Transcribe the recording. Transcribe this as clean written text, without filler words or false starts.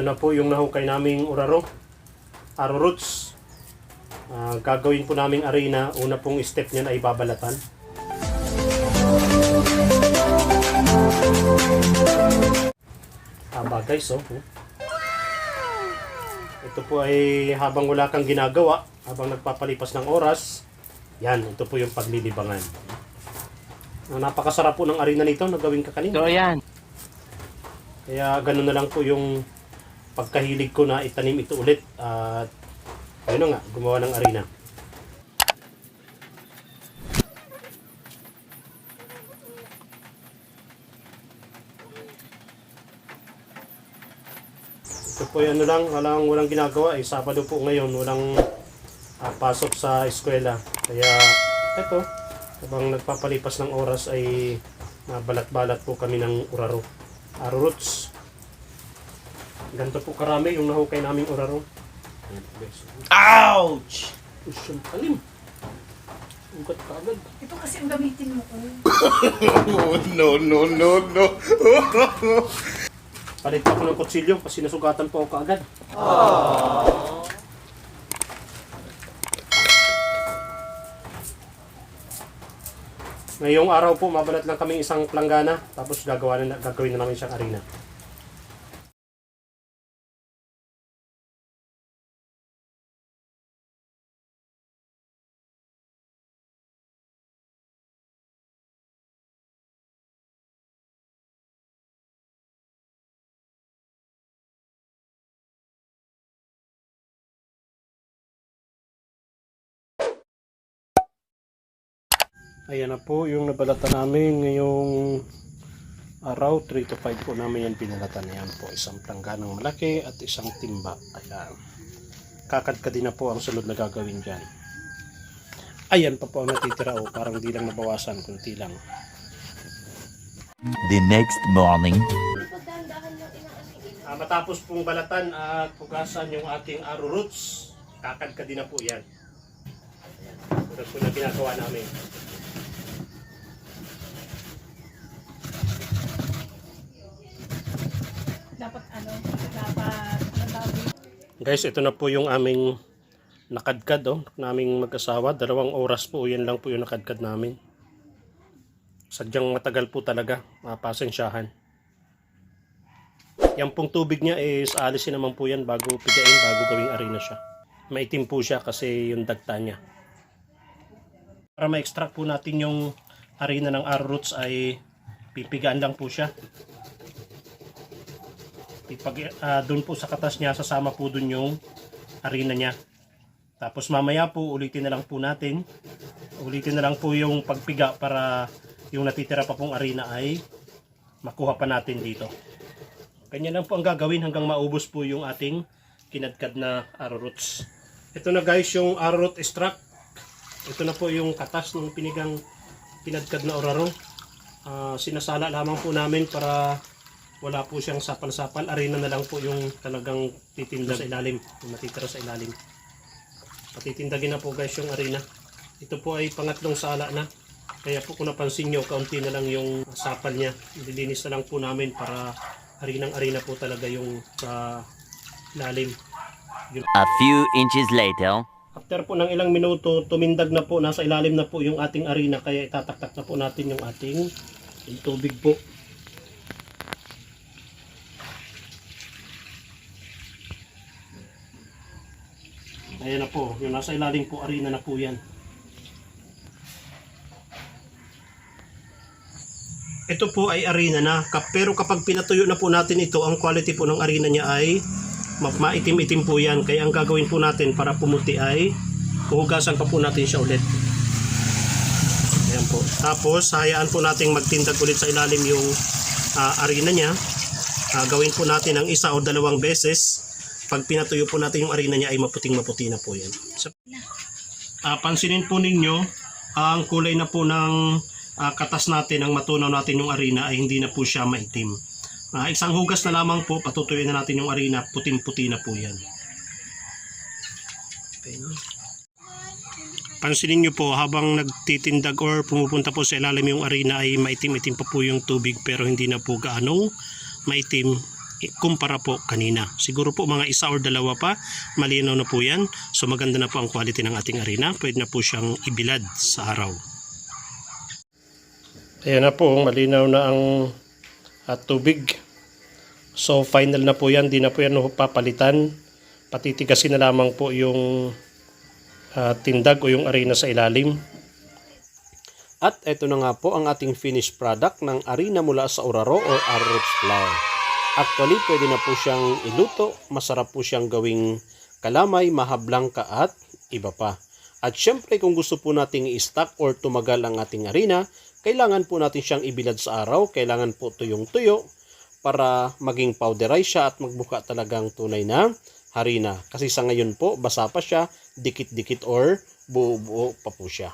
Ito na po yung nahukay naming arrow roots. Gagawin po naming arena. Una pong step niyan ay babalatan. Haba guys, oh. Ito po ay habang wala kang ginagawa, habang nagpapalipas ng oras, yan, ito po yung paglilibangan. Napakasarap po ng arena nito na gawing kakanin. So yan. Kaya ganun na lang po yung pagkahilig ko na itanim ito ulit at ayun nga, gumawa ng arena. Ito po yung ano lang, walang ginagawa. Sabado po ngayon, walang pasok sa eskwela. Kaya ito, habang nagpapalipas ng oras ay nabalat-balat po kami ng arrow roots. Ganito po karami yung nahukay naming arrow. Ouch! Usyam kalim. Ugat ka agad. Ito kasi ang gamitin mo ko. No. Palit ako ng kutsilyo kasi nasugatan po ako kaagad. Ngayong araw po, mabalat lang kaming isang planggana. Tapos gagawin na namin siyang arena. Ayan na po yung nabalatan namin ngayong araw. 3 to 5 po namin yan pinalatan. Ayan po, isang plangganang malaki at isang timba. Ayan. Kakadkadin na po ang sunod na gagawin dyan. Ayan pa po ang natitira. O, parang di lang nabawasan, kunti lang. The next morning. Matapos pong balatan at pugasan yung ating arrow roots, kakadkadin na po yan. Ayan. Ito po na ginagawa namin. Guys, ito na po yung aming nakadkad, naming mag-asawa. 2 oras po, yan lang po yung nakadkad namin. Sadyang matagal po talaga, pasensyahan. Yan pong tubig niya is alisin naman po yan bago pigain, bago gawing arena siya. Maitim po siya kasi yung dagta niya. Para ma-extract po natin yung arena ng arrow roots ay pipigaan lang po siya. Doon po sa katas niya, sasama po doon yung arena niya. Tapos mamaya po, ulitin na lang po natin. Ulitin na lang po yung pagpiga para yung natitira pa pong arena ay makuha pa natin dito. Ganyan lang po ang gagawin hanggang maubos po yung ating kinadkad na arrow roots. Ito na guys yung arrow root extract. Ito na po yung katas ng pinigang kinadkad na arrow. Sinasala lamang po namin para wala po siyang sapal-sapal. Arena na lang po yung talagang titinda sa ilalim, yung matitira sa ilalim. Patitindagin na po guys yung arena. Ito po ay pangatlong sala na. Kaya po kung napansin nyo, kaunti na lang yung sapal niya. Nililinis na lang po namin para arena po talaga yung sa ilalim. A few inches later. After po ng ilang minuto, tumindag na po, nasa ilalim na po yung ating arena. Kaya itataktak na po natin yung ating tubig po. Ayan na po, yung nasa ilalim po, arena na po yan. Ito po ay arena na, pero kapag pinatuyo na po natin ito, ang quality po ng arena niya ay maitim-itim po yan. Kaya ang gagawin po natin para pumuti ay huhugasan pa po natin siya ulit. Ayan po. Tapos, hayaan po natin magtindag ulit sa ilalim yung arena niya. Gawin po natin ang 1 o 2 beses. Pag pinatuyo po natin yung arena niya ay maputing-maputi na po yan. Pansinin po ninyo, ang kulay na po ng katas natin, ang matunaw natin yung arena ay hindi na po siya maitim. Isang hugas na lamang po, patutuyuin na natin yung arena, puting-puti na po yan. Okay. Pansinin nyo po, habang nagtitindag or pumupunta po sa ilalim yung arena ay maitim-itim pa po yung tubig pero hindi na po gaano maitim. kumpara po kanina. Siguro po mga isa or dalawa pa, malinaw na po yan. So maganda na po ang quality ng ating harina. Pwede na po siyang ibilad sa araw. Ayan na po, malinaw na ang tubig. So final na po yan, di na po yan papalitan. Patitigasin na lamang po yung tindag o yung harina sa ilalim. At ito na nga po ang ating finished product ng harina mula sa Oraro or Arrowroot flour. Actually, pwede na po siyang iluto. Masarap po siyang gawing kalamay, mahablangka at iba pa. At syempre kung gusto po nating i-stock or tumagal ang ating harina, kailangan po natin siyang ibilad sa araw. Kailangan po tuyong-tuyo para maging powderize siya at magbuka talagang tunay na harina. Kasi sa ngayon po, basa pa siya, dikit-dikit or buo-buo pa po siya.